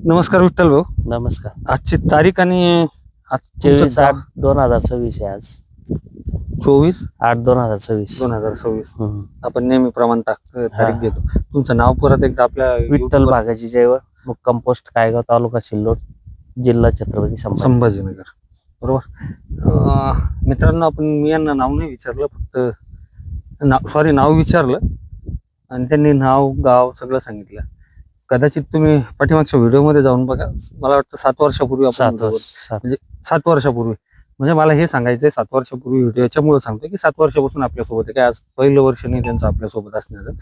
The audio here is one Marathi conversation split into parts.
नमस्कार विठ्ठल भाऊ. नमस्कार. आजची तारीख आणि 24/8/2026 आहे आज. 24/8/2026 2026. आपण नेहमीप्रमाणे तारीख घेतो. तुमचं नाव परत एकदा आपल्या विठ्ठल भागाजी जयवळ, मुक्काम पोस्ट कायगाव, तालुका सिल्लोड, जिल्हा छत्रपती संभाजीनगर. बरोबर. मित्रांनो, मी यांना नाव नाही विचारलं, फक्त नाव विचारलं आणि त्यांनी नाव गाव सगळं सांगितलं. कदाचित तुम्ही पाठीमागच्या व्हिडिओमध्ये जाऊन बघा. मला वाटतं 7 वर्षापूर्वी आपण 7 वर्षापूर्वी, म्हणजे मला हे सांगायचंय 7 वर्षापूर्वी व्हिडिओ याच्यामुळे सांगतोय की 7 वर्षापासून आपल्यासोबत आहे. काय आज पहिलं वर्ष नाही त्यांचं आपल्यासोबत असण्याचं.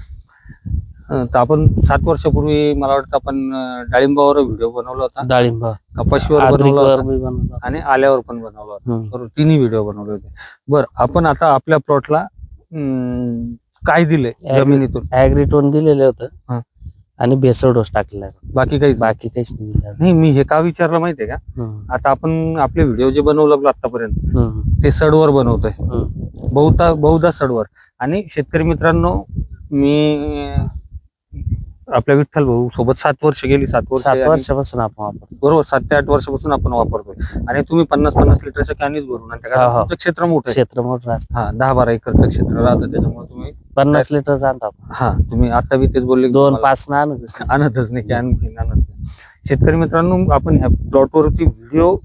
तर आपण 7 वर्षापूर्वी मला वाटतं आपण डाळिंबावर व्हिडिओ बनवला होता, डाळिंब कपाशीवर बनवला होता आणि आल्यावर पण बनवला होता. बरोबर, तिन्ही व्हिडिओ बनवले होते. बरं, आपण आता आपल्या प्लॉटला काय दिले जमिनीतून? ऍग्रीटोन दिलेलं होतं आणि बेसळ डोस टाकलेला आहे. बाकी काहीच नाही. मी हे का विचारलं माहितीये का, आता आपण आपले व्हिडिओ जे बनवू लागलो आतापर्यंत ते सडवर बनवतोय, बहुधा सडवर. आणि शेतकरी मित्रांनो, मी आपल्या विठ्ठल भाऊ सोबत 7 वर्ष गेली. 7 वर्षापासून आपण वापरतो. बरोबर, 7 ते 8 वर्षापासून आपण वापरतोय. आणि तुम्ही 50-50 लिटरच्या कॅनीच भरून आणता का? तुमचं क्षेत्र मोठं असतं. 10-12 एकरचं क्षेत्र राहतं, त्याच्यामुळे तुम्ही 50 लिटर आणता. तुम्ही आता बी तेच बोलले, 2-5 आणतच नाही, कॅन आणत नाही. शेतकरी मित्रांनो, आपण ह्या प्लॉटवरती व्हिडिओ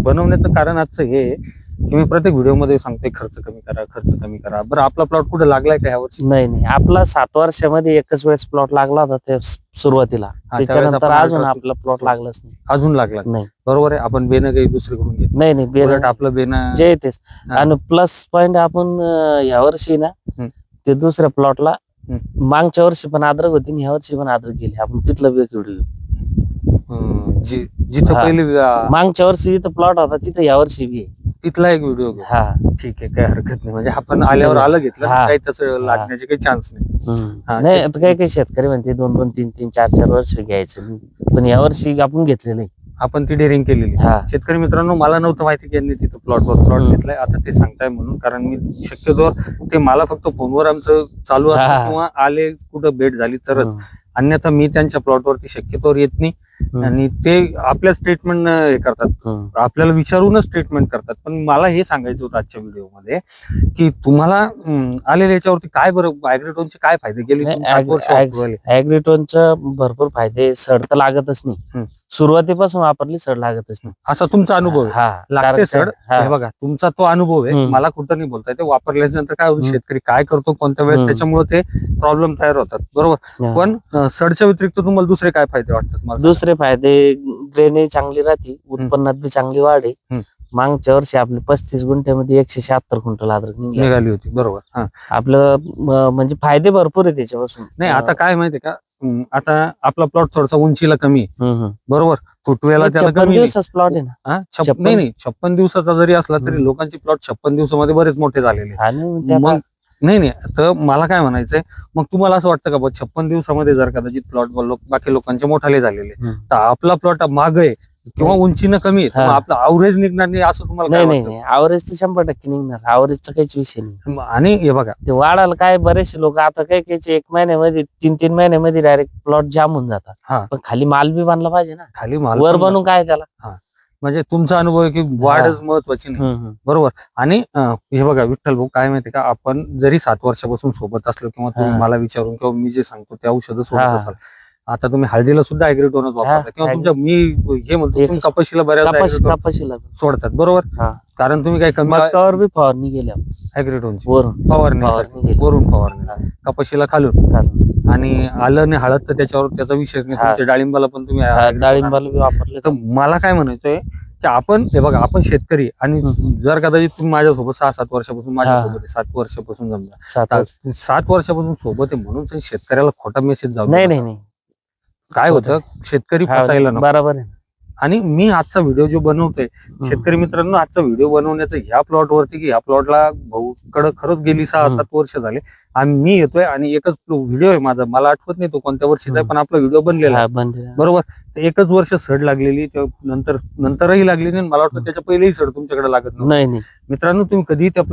बनवण्याचं कारण आजचं हे की मी प्रत्येक व्हिडिओमध्ये सांगतोय खर्च कमी करा. बरं, आपला प्लॉट कुठे लागलाय का यावर्षी? नाही. आपला 7 वर्षामध्ये एकच वेळेस प्लॉट लागला होता ते सुरुवातीला. त्याच्यानंतर अजून आपला प्लॉट लागलाच नाही. अजून लागला नाही. बरोबर आहे. आपण बेन काही दुसरीकडून घेत नाही. बेन आपलं बेन जे तेच. आणि प्लस पॉइंट आपण यावर्षी ना ते दुसऱ्या प्लॉटला मागच्या वर्षी पण अद्रक होती आणि ह्या वर्षी पण अद्रक गेली. आपण तिथलं व्हिडिओ जिथं पहिले मागच्या वर्षी जिथं प्लॉट होता तिथं यावर्षी बी तिथला एक व्हिडिओ. ठीक आहे, काही हरकत नाही. म्हणजे आपण आल्यावर आलं घेतलं, काही तसं लागण्याचे काही चान्स नाही. नाही, आता काही शेतकरी म्हणते 2-2, 3-3, 4-4 वर्ष घ्यायचं नाही, पण यावर्षी आपण घेतलेलं नाही. आपण ती डेअरिंग केलेली. शेतकरी मित्रांनो, मला नव्हतं माहिती की यांनी तिथं प्लॉट घेतलाय. आता ते सांगताय म्हणून, कारण मी शक्यतो ते मला फक्त फोनवर आमचं चालू असतं किंवा आले कुठं भेट झाली तरच, अन्यथा मी त्यांच्या प्लॉटवरती शक्यतोवर येत नाही. आणि ते आपल्या स्टेटमेंट हे करतात, आपल्याला विचारूनच स्टेटमेंट करतात. पण मला हे सांगायचं होतं आजच्या व्हिडिओमध्ये की तुम्हाला आलेल्या याच्यावरती काय बरं ऍग्रीटोनचे काय फायदे गेले? ऍग्रीटोनचे भरपूर फायदे. सड तर लागतच नाही, सुरुवातीपासून वापरली सड लागतच नाही, असा तुमचा अनुभव आहे. लागते सड, हे बघा तुमचा तो अनुभव आहे, मला कुठं नाही बोलता येते. वापरल्याच्या नंतर काय होतं, शेतकरी काय करतो कोणत्या वेळेस, त्याच्यामुळे ते प्रॉब्लेम तयार होतात. बरोबर. पण सडच्या व्यतिरिक्त तुम्हाला दुसरे काय फायदे वाटतात? दुसरे फायदे, ग्रेनेज चांगली राहते, उत्पन्नात बी चांगली वाढ आहे. मागच्या वर्षी आपली 35 गुंठ्यामध्ये 176 क्विंटल अद्रक निघाली होती. बरोबर. आपलं म्हणजे फायदे भरपूर आहे त्याच्यापासून. नाही, आता काय माहितीये का, आता आपला प्लॉट थोडासा उंचीला कमी आहे. बरोबर, फुटवेला त्याला कमी प्लॉट आहे ना. नाही, 56 दिवसाचा जरी असला तरी लोकांची प्लॉट 56 दिवसामध्ये बरेच मोठे झालेले. मग नाही, तर मला काय म्हणायचंय, मग तुम्हाला असं वाटतं का 56 दिवसामध्ये जर कदाचित प्लॉट बाकी लोकांचे मोठाले झालेले, तर आपला प्लॉट माग आहे किंवा उंचीनं कमी आहे, आपला अवरेज निघणार नाही असं तुम्हाला? नाही, अवरेज तर 100% निघणार. अवरेजचा काहीच विषय नाही. आणि हे बघा, ते वाढायला काय, बरेचसे लोक आता काही 1 महिन्यामध्ये 3-3 महिन्यामध्ये डायरेक्ट प्लॉट जाम होऊन जातात. पण खाली माल बी बांधला पाहिजे ना. खाली माल वर बनवून काय त्याला. म्हणजे तुमचा अनुभव आहे की वाढच महत्वाची नाही. बरोबर. आणि हे बघा विठ्ठल भाऊ, काय माहितीये का, आपण जरी 7 वर्षापासून सोबत असलो किंवा तुम्ही मला विचारून किंवा मी जे सांगतो ते औषधं सोबत असाल, आता तुम्ही हळदीला सुद्धा ऍग्रीटोनच वापरता किंवा तुमच्या, मी हे म्हणतो तुम्ही कपाशीला बऱ्याच सोडतात. बरोबर. कारण तुम्ही काय कमी बी फवारणी गेल्या ऍग्रीटोनची वरून फवारणी, कपाशीला खालून. आणि आलं आणि हळद तर त्याच्यावर त्याचा विषयच नाही. तुमच्या डाळिंबाला पण तुम्ही डाळिंबाला वापरले. तर मला काय म्हणायचंय की आपण, हे बघा, आपण शेतकरी, आणि जर कदाचित तुम्ही माझ्यासोबत 6-7 वर्षापासून माझ्यासोबत 7 वर्षापासून समजा 7 वर्षापासून सोबत आहे, म्हणून शेतकऱ्याला खोटा मेसेज जाऊ नाही. काय होतं, शेतकरी फसायला नको. बरोबर आहे. आणि मी आजचा व्हिडिओ जो बनवतोय, शेतकरी मित्रांनो, आजचा व्हिडिओ बनवण्याचं ह्या प्लॉट वरती की ह्या प्लॉटला भाऊकडे खरंच गेली 6-7 वर्ष झाले, आणि मी येतोय आणि एकच व्हिडिओ आहे माझा, मला आठवत नाही तो कोणत्या वर्षीचा आहे, पण आपला व्हिडिओ बनलेला. बरोबर. एकच वर्ष सड लागलेली, नंतरही लागली नाही. मला वाटतं त्याच्या पहिलेही सड तुमच्याकडे लागत नाही. मित्रांनो, तुम्ही कधी त्या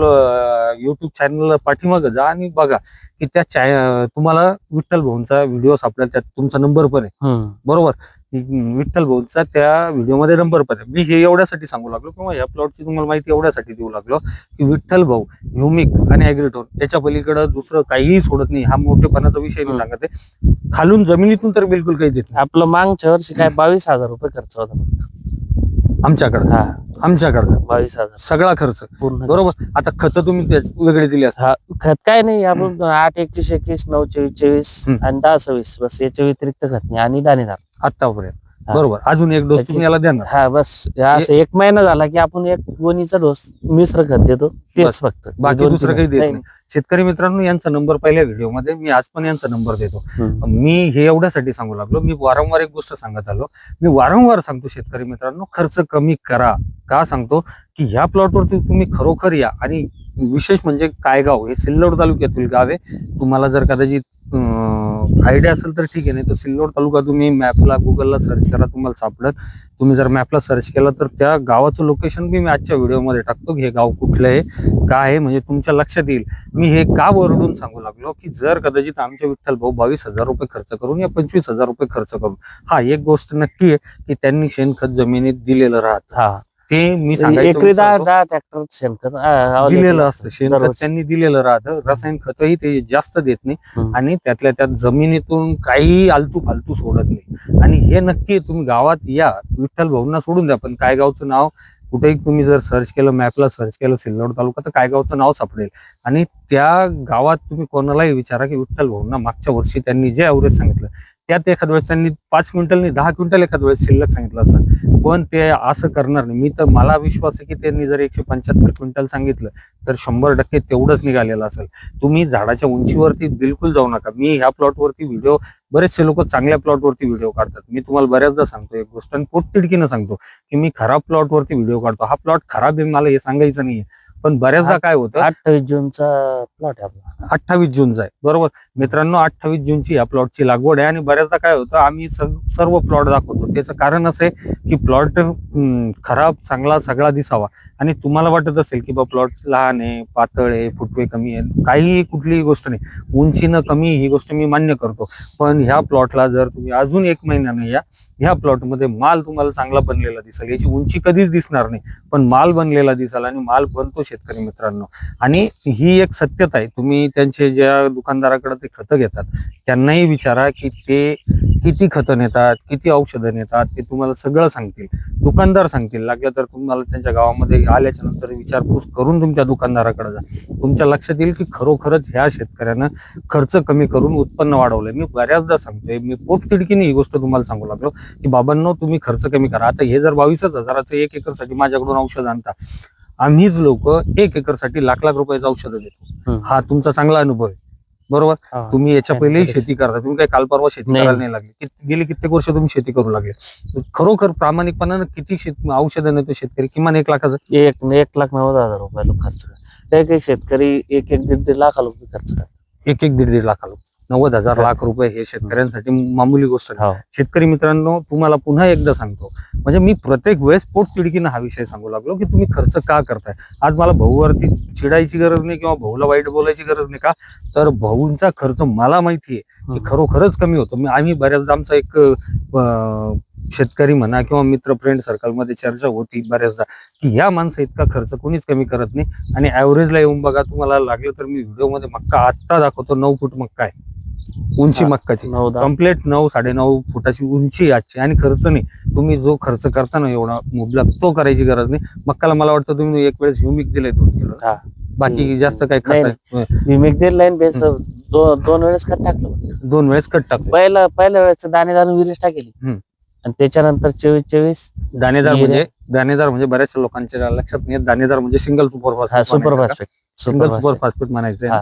युट्यूब चॅनलला पाठीमागे जा आणि बघा की त्या तुम्हाला विठ्ठल भाऊंचा व्हिडिओ सापडेल, त्यात तुमचा नंबर पण आहे. बरोबर. विठ्ठल भाऊचा त्या व्हिडिओमध्ये नंबर पण आहे. मी हे एवढ्यासाठी सांगू लागलो किंवा या प्लॉटची तुम्हाला माहिती एवढ्यासाठी देऊ लागलो की विठ्ठल भाऊ ह्युमिक आणि ॲग्रीटोन याच्या पलीकडे दुसरं काहीही सोडत नाही. हा मोठेपणाचा विषय मी सांगत आहे. खालून जमिनीतून तर बिलकुल काही देत नाही. आपलं मागच्या वर्षी काय 22,000 रुपये खर्च होता फक्त आमच्याकडे हा 22,000 सगळा खर्च पूर्ण. बरोबर. आता खत तुम्ही वेगळे दिले असतात. हा खत काय नाही, आपण 8-21-21 9-24-24 आणि 10-26 बस, याच्या व्यतिरिक्त खत नाही आणि दाणेदार आतापर्यंत. हा. बरोबर. अजून एक डोस तुम्ही याला देणार. हा बस, असं 1 महिना झाला की आपण एक गोणीचा डोस मिश्र खत देतो, तेच बस. फक्त. बाकी 2-3 दुसरं काही डोस देत नाही. शेतकरी मित्रांनो, यांचा नंबर पहिल्या व्हिडिओमध्ये मी आज पण यांचा नंबर देतो. हम्म. मी हे एवढ्यासाठी सांगू लागलो, मी वारंवार एक गोष्ट सांगत आलो, मी वारंवार सांगतो शेतकरी मित्रांनो, खर्च कमी करा. का सांगतो की ह्या प्लॉटवरती तुम्ही खरोखर या. आणि विशेष म्हणजे कायगाव हे सिल्लोड तालुक्यातील गाव आहे. तुम्हाला जर कदाचित आयडिया असेल तर ठीक आहे, नाही तर सिल्लोड तालुका तुम्ही मॅपला गुगलला सर्च करा, तुम्हाला सापडत. तुम्ही जर मॅपला सर्च केलं तर त्या गावाचं लोकेशन मी आजच्या व्हिडिओमध्ये टाकतो की हे गाव कुठलं आहे काय आहे, म्हणजे तुमच्या लक्षात येईल. मी हे का वरडून सांगू लागलो की जर कदाचित आमचे विठ्ठल भाऊ 22,000 रुपये खर्च करून या 25,000 रुपये खर्च करून, हा एक गोष्ट नक्की आहे की त्यांनी शेणखत जमिनीत दिलेलं राहतं. हा ते मी सांगायचं एकरी विसरतो. 10 ट्रॅक्टर शेणखत दिलेलं असतं शेणखत, दररोज. त्यांनी दिलेलं राहतं. रसायन खतही ते जास्त देत नाही हम्म. आणि त्यातल्या त्यात जमिनीतून काही आलतू फालतू सोडत नाही. आणि हे नक्की तुम्ही गावात या, विठ्ठल भाऊंना सोडून द्या. पण काय गावचं नाव कुठेही तुम्ही जर सर्च केलं, मॅपला सर्च केलं सिल्लोड तालुका, तर काय गावचं नाव सापडेल. आणि त्या गावात तुम्ही कोणालाही विचारा की विठ्ठल भाऊंना मागच्या वर्षी त्यांनी जे ॲव्हरेज सांगितलं त्यात एखाद वेळेस त्यांनी 5 क्विंटल नाही 10 क्विंटल एखाद वेळेस शिल्लक सांगितलं असं, पण ते असं करणार नाही. मी तर मला विश्वास आहे की त्यांनी जर 175 क्विंटल सांगितलं तर 100% तेवढंच निघालेलं असेल. तुम्ही झाडाच्या उंचीवरती बिलकुल जाऊ नका. मी ह्या प्लॉटवरती व्हिडिओ, बरेचसे लोक चांगल्या प्लॉटवरती व्हिडिओ काढतात. मी तुम्हाला बऱ्याचदा सांगतो एक गोष्ट, आणि पोटतिडकीनं सांगतो की मी खराब प्लॉटवरती व्हिडिओ काढतो. हा प्लॉट खराब आहे मला हे सांगायचं नाहीये, पण बऱ्याचदा काय होतं, 28 जूनचा प्लॉट आहे आपला. 28 जूनचा आहे बरोबर मित्रांनो. 28 जूनची या प्लॉटची लागवड आहे. आणि बऱ्याचदा काय होतं, आम्ही सर्व प्लॉट दाखवतो. त्याचं कारण असं आहे की प्लॉट खराब चांगला सगळा दिसावा. आणि तुम्हाला वाटत असेल की बा प्लॉट लहान आहे, पातळ आहे, फुटवे कमी आहे, काही कुठलीही गोष्ट नाही, उंचीनं कमी, ही गोष्ट मी मान्य करतो. पण ह्या प्लॉटला जर तुम्ही अजून 1 महिन्याने या, ह्या प्लॉटमध्ये माल तुम्हाला चांगला बनलेला दिसेल. याची उंची कधीच दिसणार नाही, पण माल बनलेला दिसेल. आणि माल बनतो शेतकरी मित्रांनो. आणि ही एक सत्यता आहे. तुम्ही त्यांचे ज्या दुकानदाराकडे ते खतं घेतात त्यांनाही विचारा की ते किती खतं नेतात, किती औषधं नेतात, ते तुम्हाला सगळं सांगतील. दुकानदार सांगतील. लागलं तर तुम्हाला त्यांच्या गावामध्ये आल्याच्या नंतर विचारपूस करून तुमच्या दुकानदाराकडे जा. तुमच्या लक्षात येईल की खरोखरच ह्या शेतकऱ्यानं खर्च कमी करून उत्पन्न वाढवलंय. मी बऱ्याचदा सांगतोय, मी पोटतिडकीने ही गोष्ट तुम्हाला सांगू लागलो की बाबांनो तुम्ही खर्च कमी करा. आता हे जर 22,000चं 1 एकरसाठी माझ्याकडून औषध आणता, आम्हीच लोक 1 एकरसाठी लाख रुपयाचं औषधं देतो. हा तुमचा चांगला अनुभव आहे बरोबर. तुम्ही याच्या पहिलेही शेती करता, तुम्ही काय काल परवा शेती करायला नाही लागले, गेली कित्येक वर्ष तुम्ही शेती करू लागले. खरोखर प्रामाणिकपणानं किती औषधं नेतो शेतकरी, किमान 1 लाखाचं 1,90,000 रुपये लोक खर्च करतात. काही शेतकरी 1-1.5 लाख रुपये खर्च करतात. 1-1.5 लाख 90,000 लाख रुपये हे शेतकऱ्यांसाठी मामूली गोष्ट नाही. शेतकरी मित्रांनो, तुम्हाला पुन्हा एकदा सांगतो, म्हणजे मी प्रत्येक वेळेस पोटतिडकीनं हा विषय सांगू लागलो की तुम्ही खर्च का करताय. आज मला भाऊवरती चिडायची गरज नाही किंवा भाऊला वाईट बोलायची गरज नाही. का तर भाऊंचा खर्च मला माहिती आहे की खरोखरच कमी होतो. आम्ही बऱ्याचदा आमचा एक शेतकरी म्हणा किंवा मित्र फ्रेंड सर्कलमध्ये चर्चा होती बऱ्याचदा की या माणसं इतका खर्च कोणीच कमी करत नाही. आणि ऍव्हरेजला येऊन बघा, तुम्हाला लागलं तर मी व्हिडिओमध्ये मक्का आत्ता दाखवतो. 9 फूट मक्का आहे उंची मक्काची, कम्प्लीट 9-9.5 फुटाची उंची आजची. आणि खर्च नाही, तुम्ही जो खर्च करता ना एवढा मुबलक, तो करायची गरज नाही. मक्काला मला वाटतं तुम्ही एक वेळेस ह्युमिक दिलंय 2 किलो, बाकी जास्त काही खत ह्युमिक दिलं बेस 2 वेळेस खत टाकलं. 2 वेळेस खत टाकलं. पहिल्या वेळेस दाणेदार विरेश टाकेली आणि त्याच्यानंतर 24-24 दाणेदार म्हणजे बऱ्याचशा लोकांच्या लक्षात नाही. दाणेदार म्हणजे सिंगल सुपर फॉस्फेट म्हणायचं.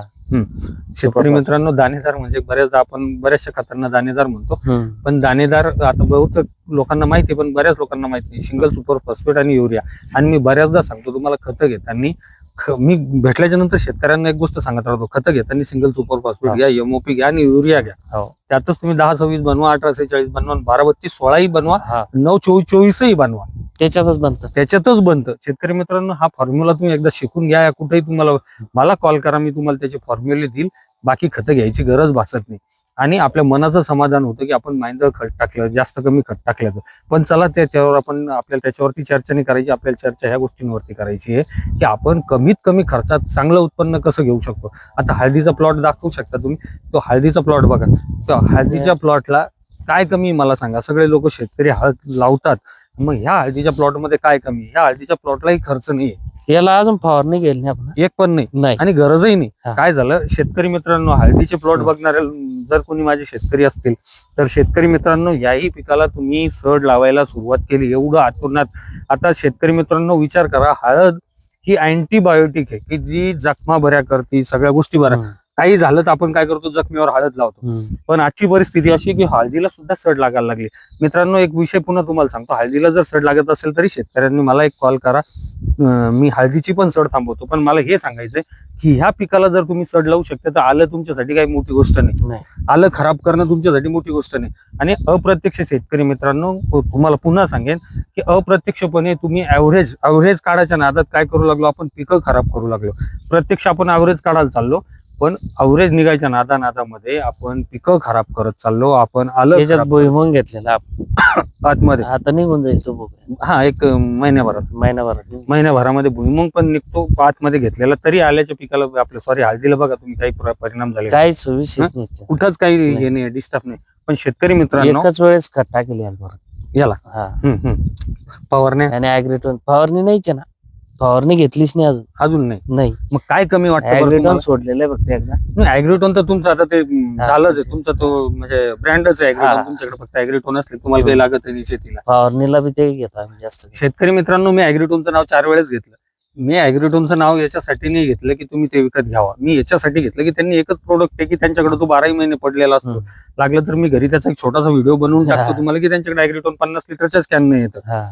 शेतकरी मित्रांनो, दाणेदार म्हणजे बऱ्याचदा आपण बऱ्याचशा खतांना दाणेदार म्हणतो, पण दाणेदार आता बहुतेक लोकांना माहिती, पण बऱ्याच लोकांना माहिती नाही. सिंगल सुपर फॉस्फेट आणि युरिया. आणि मी बऱ्याचदा सांगतो तुम्हाला, खतं घेताना मी भेटल्याच्या नंतर शेतकऱ्यांना एक गोष्ट सांगत राहतो, खतं घेताना सिंगल सुपर फॉस्फेट घ्या, एमओपी घ्या आणि युरिया घ्या. त्यातच तुम्ही 10-26 बनवा, 18-46 बनवा, 12-32 16ही बनवा, 9-24-24ही बनवा. त्याच्यातच बनतं. शेतकरी मित्रांनो, हा फॉर्म्युला तुम्ही एकदा शिकून घ्या. कुठेही तुम्हाला मला कॉल करा, मी तुम्हाला त्याचे फॉर्म्युले देईल. बाकी खतं घ्यायची गरज भासत नाही. आणि आपल्या मनाचं समाधान होतं की आपण माइंड खत टाकलं, जास्त कमी खत टाकलं. पण चला त्याच्यावर आपल्याला त्याच्यावरती चर्चा नाही करायची. आपल्याला चर्चा ह्या गोष्टींवरती करायची आहे की आपण कमीत कमी खर्चात चांगलं उत्पन्न कसं घेऊ शकतो. आता हळदीचा प्लॉट दाखवू शकता तुम्ही, तो हळदीचा प्लॉट बघा. तो हळदीच्या प्लॉटला काय कमी मला सांगा. सगळे लोक शेतकरी हळद लावतात, मग ह्या हळदीच्या प्लॉटमध्ये काय कमी. ह्या हळदीच्या प्लॉटलाही खर्च नाहीये, याला अजून फवारणी गेली नाही आपण, एक पण नाही आणि गरजही नाही. काय झालं शेतकरी मित्रांनो, हळदीचे प्लॉट बघणारे जर कोणी माझे शेतकरी असतील तर शेतकरी मित्रांनो, याही पिकाला तुम्ही सड लावायला सुरुवात केली एवढं आतुरणात. आता शेतकरी मित्रांनो विचार करा, हळद ही अँटीबायोटिक आहे की जी जखमा बऱ्या करते, सगळ्या गोष्टी बऱ्या. काही झालं तर आपण काय करतो, जखमीवर हळद लावतो. पण आजची परिस्थिती अशी की हळदीला सुद्धा सड लागायला लागली. मित्रांनो एक विषय पुन्हा तुम्हाला सांगतो, हळदीला जर सड लागत असेल तरी शेतकऱ्यांनी मला एक कॉल करा, मी हळदीची पण सड थांबवतो. पण मला हे सांगायचंय की ह्या पिकाला जर तुम्ही सड लावू शकता तर आलं तुमच्यासाठी काही मोठी गोष्ट नाही. आलं खराब करणं तुमच्यासाठी मोठी गोष्ट नाही. आणि अप्रत्यक्ष शेतकरी मित्रांनो तुम्हाला पुन्हा सांगेन की अप्रत्यक्षपणे तुम्ही ऍव्हरेज काढायच्या नादात काय करू लागलो आपण, पिकं खराब करू लागलो. प्रत्यक्ष आपण ऍव्हरेज काढायला चाललो, पण अवरेज निघायच्या नादामध्ये आपण पिकं खराब करत चाललो. आपण आलं भुईमुंग घेतलेला आतमध्ये, आता निघून जाईल तो हा एक महिन्याभरामध्ये भुईमुंग पण निघतो आतमध्ये घेतलेला. तरी आल्याच्या पिकाला आपल्या हळदीला बघा तुम्ही काही परिणाम झाले, काहीच विशेष नाही, कुठंच काही हे नाही, डिस्टर्ब नाही. पण शेतकरी मित्रांनो एकच वेळेस खत टाकेल याला फवारणी आणि ऍग्रिटोन फवारणी नाहीच ना, फवारणी घेतलीच नाही अजून नाही. मग काय कमी वाटतं, सोडलेलं आहे फक्त एकदा. ऍग्रिटोन तर तुमचं आता ते झालंच आहे, तुमचा तो म्हणजे ब्रँडच आहे ऍग्रिटोन. तुमच्याकडे फक्त ऍग्रिटोन असले तुम्हाला काही लागत नाही शेतीला. फवारणीला बी ते घेतो जास्त. शेतकरी मित्रांनो मी ऍग्रिटोनचं नाव 4 वेळेस घेतलं. मी ऍग्रिटोनचं नाव याच्यासाठी नाही घेतलं की तुम्ही ते विकत घ्यावा, मी याच्यासाठी घेतलं की त्यांनी एकच प्रोडक्ट आहे की त्यांच्याकडे तो 12 महिने पडलेला असतो. लागलं तर मी घरी त्याचा एक छोटासा व्हिडिओ बनवून टाकतो तुम्हाला की त्यांच्याकडे ऍग्रिटोन 50 लिटरच्या स्कॅन नाही येतं.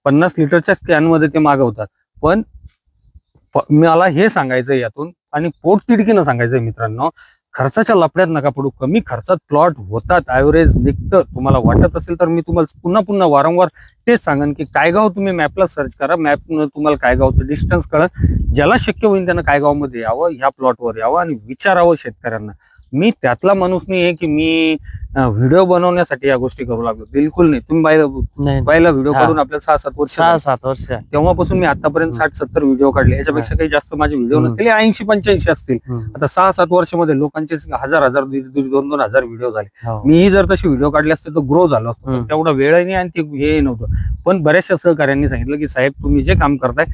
50 लिटरच्या स्कॅन मध्ये ते मागवतात. पण मला हे सांगायचंय यातून आणि पोटतिडकीनं सांगायचंय मित्रांनो, खर्चाच्या लफड्यात नका पडू. कमी खर्चात प्लॉट होतात, ऍव्हरेज निघतं. तुम्हाला वाटत असेल तर मी तुम्हाला पुन्हा वारंवार तेच सांगेन की कायगाव तुम्ही मॅपला सर्च करा, मॅपनं तुम्हाला कायगावचं डिस्टन्स कळत. ज्याला शक्य होईल त्यानं कायगावमध्ये यावं, ह्या प्लॉटवर यावं आणि विचारावं शेतकऱ्यांना. मी त्यातला माणूस नाही आहे की मी व्हिडिओ बनवण्यासाठी या गोष्टी करू लागलो, बिलकुल नाही. तुम्ही पहिला व्हिडिओ काढून आपल्याला 6-7 वर्ष तेव्हापासून मी आतापर्यंत 60-70 व्हिडिओ काढले. याच्यापेक्षा काही जास्त माझे व्हिडिओ नसतील, 80-85 असतील. आता 6-7 वर्षामध्ये लोकांचे 1000, 2,000 व्हिडिओ झाले. मीही जर तसे व्हिडिओ काढले असते तर ग्रो झालो असतो. तेवढा वेळही नाही आणि ते हे नव्हतं. पण बऱ्याचशा सहकार्यांनी सांगितलं की साहेब तुम्ही जे काम करताय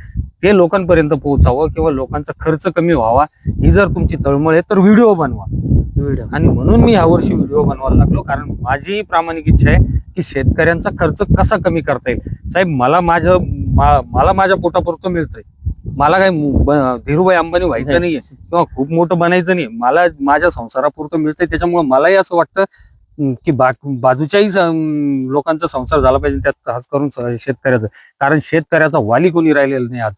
ते लोकांपर्यंत पोहोचावं किंवा लोकांचा खर्च कमी व्हावा, ही जर तुमची तळमळ आहे तर व्हिडिओ बनवा. आणि म्हणून मी यावर्षी व्हिडिओ बनवायला लागलो, कारण माझी प्रामाणिक इच्छा आहे की शेतकऱ्यांचा खर्च कसा कमी करता येईल. साहेब मला माझ्या पोटापुरतं मिळतंय, मला काही धीरूभाई अंबानी व्हायचं नाहीये किंवा खूप मोठं बनायचं नाही. मला माझ्या संसारापुरतं मिळतंय, त्याच्यामुळे मलाही असं वाटतं की बाजूच्याही लोकांचा संसार झाला पाहिजे, त्यात खास करून शेतकऱ्याचं. कारण शेतकऱ्याचा वाली कोणी राहिलेला नाही आज,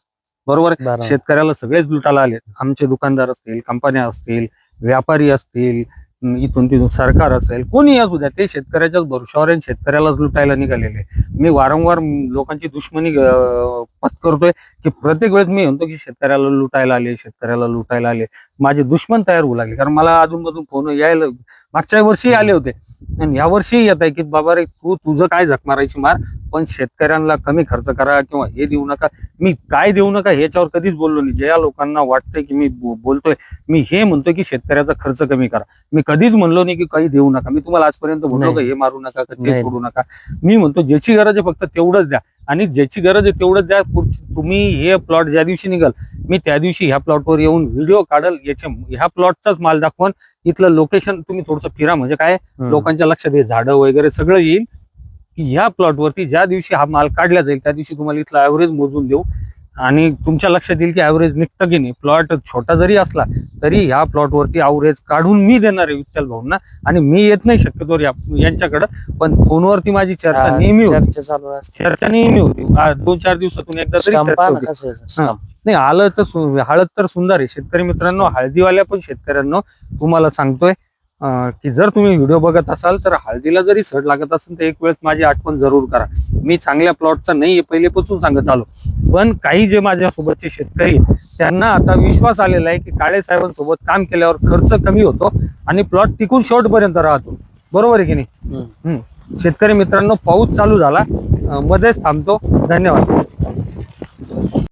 बरोबर. शेतकऱ्याला सगळेच लुटायला आले. आमचे दुकानदार असतील, कंपन्या असतील, व्यापारी असतील, इथून तिथून सरकार असेल, कोणी असू द्या, ते शेतकऱ्याच्याच भरोशावर शेतकऱ्यालाच लुटायला निघालेले. मी वारंवार लोकांची दुश्मनी पत्करतोय की प्रत्येक वेळेस मी म्हणतो की शेतकऱ्याला लुटायला आले. माझे दुश्मन तयार होऊ लागले, कारण मला अधूनमधून फोन यायला मागच्या वर्षी आले होते आणि यावर्षी येत आहे की बाबा रे तुझं काय झक मारायची मार, पण शेतकऱ्यांना कमी खर्च करा किंवा हे देऊ नका. मी काय देऊ नका ह्याच्यावर कधीच बोललो नाही. ज्या लोकांना वाटतंय की मी बोलतोय, मी हे म्हणतोय की शेतकऱ्याचा खर्च कमी करा. मी कधीच म्हणलो नाही की काही देऊ नका. मी तुम्हाला आजपर्यंत म्हणलो का हे मारू नका, ते सोडू नका. मी म्हणतो ज्याची गरज आहे फक्त तेवढंच द्या, आणि ज्याची गरज आहे तेवढंच द्या. तुम्ही हे प्लॉट ज्या दिवशी निघाल मी त्या दिवशी ह्या प्लॉटवर येऊन व्हिडिओ काढल, ह्या प्लॉटचाच माल दाखवून. इथलं लोकेशन तुम्ही थोडंसं फिरा, म्हणजे काय लोकांच्या लक्षात हे झाडं वगैरे सगळं येईल की ह्या प्लॉटवरती ज्या दिवशी हा माल काढला जाईल त्या दिवशी तुम्हाला इथला ऍव्हरेज मोजून देऊ आणि तुमच्या लक्षात येईल की ऍव्हरेज निघतं की नाही. प्लॉट छोटा जरी असला तरी ह्या प्लॉटवरती ऍव्हरेज काढून मी देणार आहे विठ्ठल भाऊंना. आणि मी येत नाही शक्यतो यांच्याकडं, पण फोनवरती माझी चर्चा नेहमी होती. चर्चा नेहमी होती, 2-4 दिवसातून एकदा तरी चर्चा होती. नाही हळद तर सुंदर आहे. शेतकरी मित्रांनो, हळदीवाल्या पण शेतकऱ्यांनो तुम्हाला सांगतोय, की जर तुम्ही व्हिडिओ बघत असाल तर हळदीला जरी सड लागत असेल तर एक वेळेस माझी आठवण जरूर करा. मी चांगल्या प्लॉटचा नाही पहिलेपासून सांगत आलो, पण काही जे माझ्यासोबतचे शेतकरी त्यांना आता विश्वास आलेला आहे की काळे साहेबांसोबत काम केल्यावर खर्च कमी होतो आणि प्लॉट टिकून शेवटपर्यंत राहतो. बरोबर आहे की नाही? शेतकरी मित्रांनो, पाऊस चालू झाला, मध्येच थांबतो. धन्यवाद.